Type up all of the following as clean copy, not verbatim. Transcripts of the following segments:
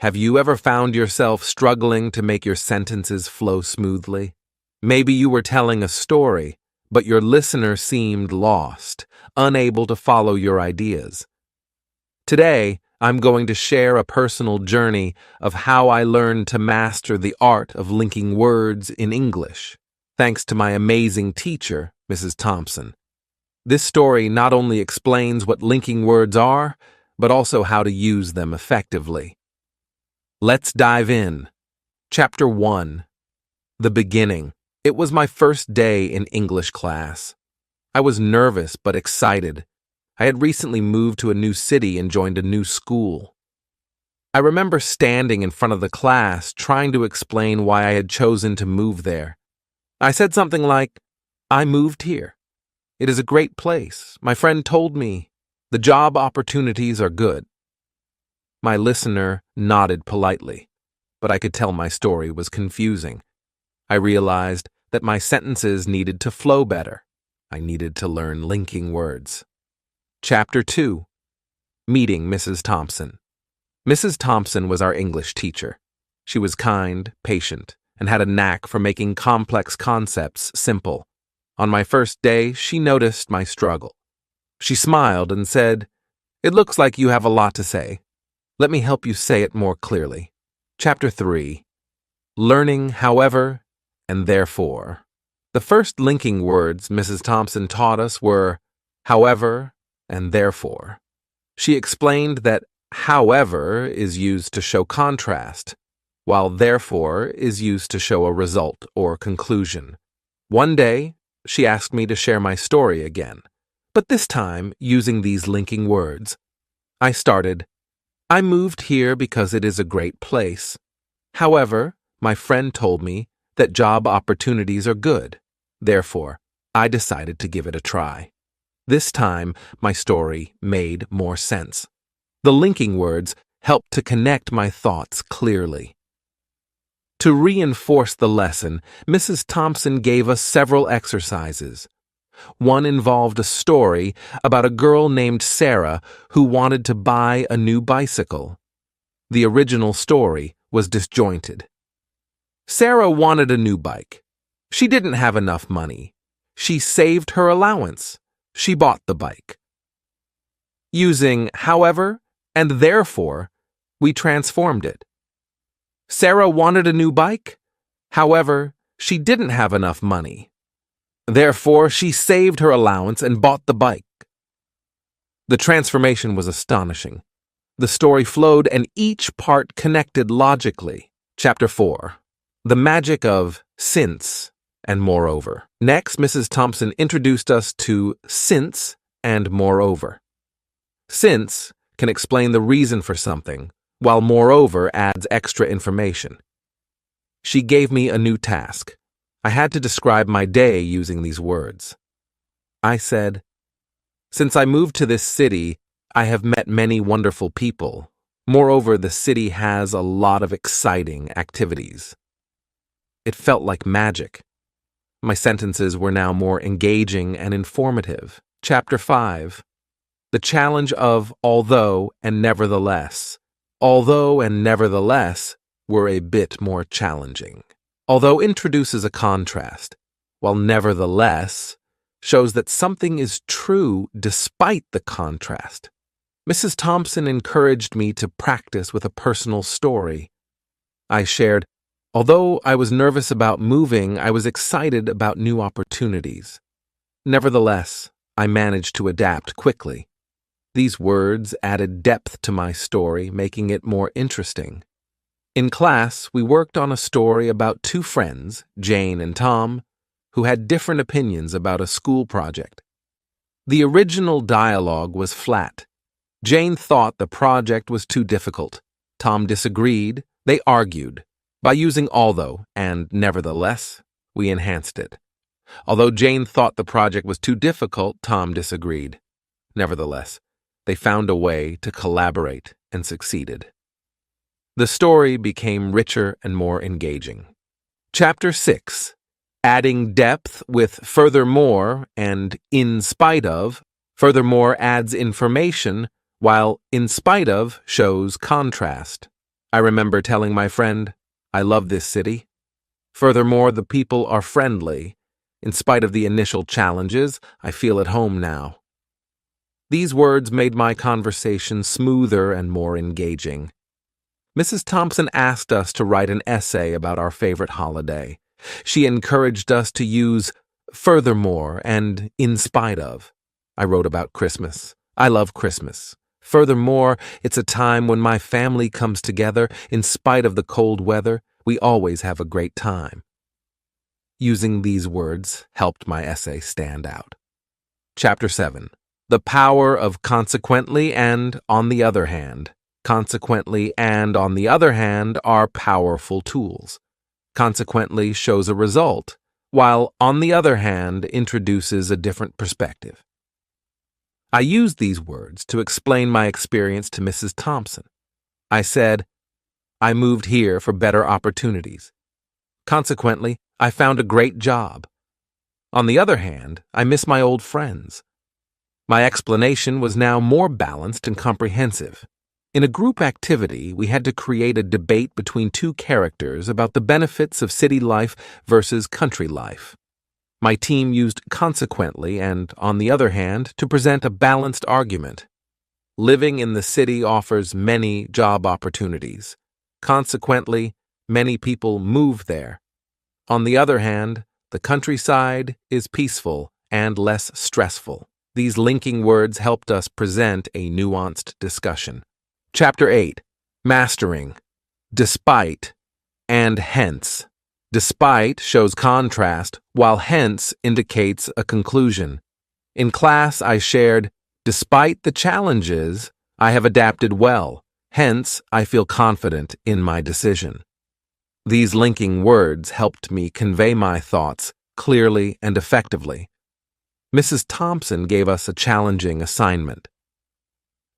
Have you ever found yourself struggling to make your sentences flow smoothly? Maybe you were telling a story, but your listener seemed lost, unable to follow your ideas. Today, I'm going to share a personal journey of how I learned to master the art of linking words in English, thanks to my amazing teacher, Mrs. Thompson. This story not only explains what linking words are, but also how to use them effectively. Let's dive in. Chapter 1. The Beginning. It was my first day in English class. I was nervous but excited. I had recently moved to a new city and joined a new school. I remember standing in front of the class trying to explain why I had chosen to move there. I said something like, "I moved here. It is a great place. My friend told me the job opportunities are good." My listener nodded politely, but I could tell my story was confusing. I realized that my sentences needed to flow better. I needed to learn linking words. Chapter 2. Meeting Mrs. Thompson. Mrs. Thompson was our English teacher. She was kind, patient, and had a knack for making complex concepts simple. On my first day, she noticed my struggle. She smiled and said, "It looks like you have a lot to say. Let me help you say it more clearly." Chapter 3. Learning however and therefore. The first linking words Mrs. Thompson taught us were however and therefore. She explained that however is used to show contrast, while therefore is used to show a result or conclusion. One day, she asked me to share my story again, but this time using these linking words. I started, "I moved here because it is a great place. However, my friend told me that job opportunities are good. Therefore, I decided to give it a try." This time, my story made more sense. The linking words helped to connect my thoughts clearly. To reinforce the lesson, Mrs. Thompson gave us several exercises. One involved a story about a girl named Sarah who wanted to buy a new bicycle. The original story was disjointed. Sarah wanted a new bike. She didn't have enough money. She saved her allowance. She bought the bike. Using however and therefore, we transformed it. Sarah wanted a new bike. However, she didn't have enough money. Therefore, she saved her allowance and bought the bike. The transformation was astonishing. The story flowed and each part connected logically. Chapter 4. The magic of since and moreover. Next, Mrs. Thompson introduced us to since and moreover. Since can explain the reason for something, while moreover adds extra information. She gave me a new task. I had to describe my day using these words. I said, "Since I moved to this city, I have met many wonderful people. Moreover, the city has a lot of exciting activities." It felt like magic. My sentences were now more engaging and informative. Chapter 5. The challenge of although and nevertheless. Although and nevertheless were a bit more challenging. Although introduces a contrast, while nevertheless shows that something is true despite the contrast. Mrs. Thompson encouraged me to practice with a personal story. I shared, although I was nervous about moving, I was excited about new opportunities. Nevertheless, I managed to adapt quickly. These words added depth to my story, making it more interesting. In class, we worked on a story about two friends, Jane and Tom, who had different opinions about a school project. The original dialogue was flat. Jane thought the project was too difficult. Tom disagreed. They argued. By using although and nevertheless, we enhanced it. Although Jane thought the project was too difficult, Tom disagreed. Nevertheless, they found a way to collaborate and succeeded. The story became richer and more engaging. Chapter 6. Adding depth with furthermore and in spite of. Furthermore adds information, while in spite of shows contrast. I remember telling my friend, "I love this city. Furthermore, the people are friendly. In spite of the initial challenges, I feel at home now." These words made my conversation smoother and more engaging. Mrs. Thompson asked us to write an essay about our favorite holiday. She encouraged us to use "furthermore" and "in spite of." I wrote about Christmas. I love Christmas. Furthermore, it's a time when my family comes together. In spite of the cold weather, we always have a great time. Using these words helped my essay stand out. Chapter 7. The power of consequently and on the other hand. Consequently and on the other hand are powerful tools. Consequently shows a result, while on the other hand introduces a different perspective. I used these words to explain my experience to Mrs. Thompson. I said, "I moved here for better opportunities. Consequently, I found a great job. On the other hand, I miss my old friends." My explanation was now more balanced and comprehensive. In a group activity, we had to create a debate between two characters about the benefits of city life versus country life. My team used consequently and, on the other hand, to present a balanced argument. Living in the city offers many job opportunities. Consequently, many people move there. On the other hand, the countryside is peaceful and less stressful. These linking words helped us present a nuanced discussion. Chapter 8. Mastering. Despite and hence. Despite shows contrast, while hence indicates a conclusion. In class, I shared, "Despite the challenges, I have adapted well. Hence, I feel confident in my decision." These linking words helped me convey my thoughts clearly and effectively. Mrs. Thompson gave us a challenging assignment.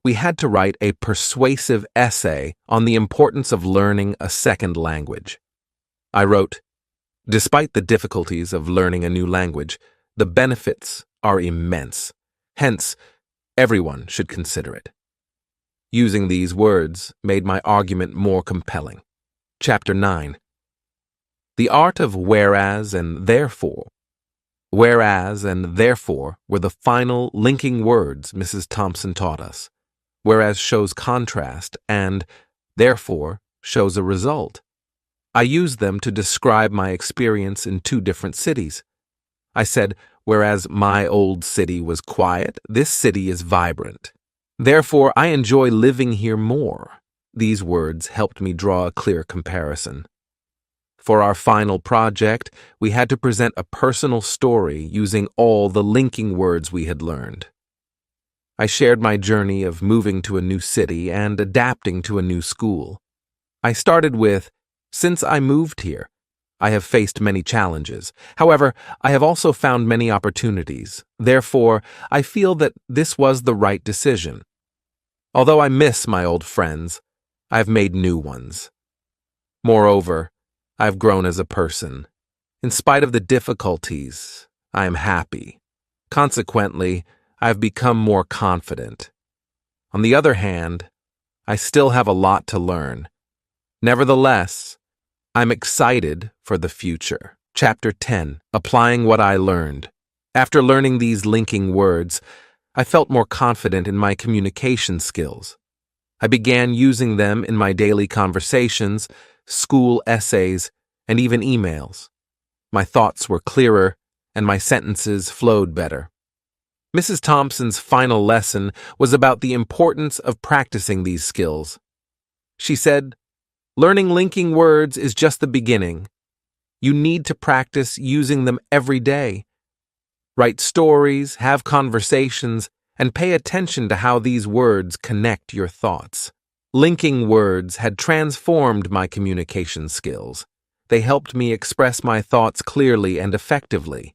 We had to write a persuasive essay on the importance of learning a second language. I wrote, "Despite the difficulties of learning a new language, the benefits are immense. Hence, everyone should consider it." Using these words made my argument more compelling. Chapter 9. The art of whereas and therefore. Whereas and therefore were the final linking words Mrs. Thompson taught us. Whereas shows contrast and therefore shows a result. I used them to describe my experience in two different cities. I said, whereas my old city was quiet, this city is vibrant. Therefore, I enjoy living here more. These words helped me draw a clear comparison. For our final project, we had to present a personal story using all the linking words we had learned. I shared my journey of moving to a new city and adapting to a new school. I started with, "Since I moved here, I have faced many challenges. However, I have also found many opportunities. Therefore, I feel that this was the right decision. Although I miss my old friends, I have made new ones. Moreover, I have grown as a person. In spite of the difficulties, I am happy. Consequently, I have become more confident. On the other hand, I still have a lot to learn. Nevertheless, I'm excited for the future." Chapter 10. Applying what I learned. After learning these linking words, I felt more confident in my communication skills. I began using them in my daily conversations, school essays, and even emails. My thoughts were clearer, and my sentences flowed better. Mrs. Thompson's final lesson was about the importance of practicing these skills. She said, "Learning linking words is just the beginning. You need to practice using them every day. Write stories, have conversations, and pay attention to how these words connect your thoughts." Linking words had transformed my communication skills. They helped me express my thoughts clearly and effectively.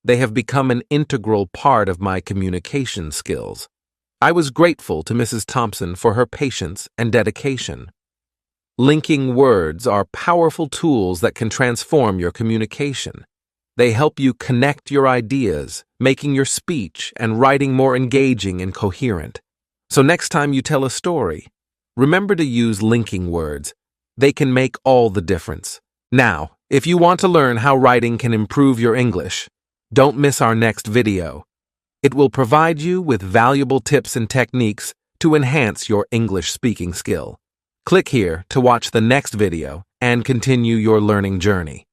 They have become an integral part of my communication skills. I was grateful to Mrs. Thompson for her patience and dedication. Linking words are powerful tools that can transform your communication. They help you connect your ideas, making your speech and writing more engaging and coherent. So next time you tell a story, remember to use linking words They can make all the difference. Now, if you want to learn how writing can improve your English, don't miss our next video. It will provide you with valuable tips and techniques to enhance your English speaking skill. Click here to watch the next video and continue your learning journey.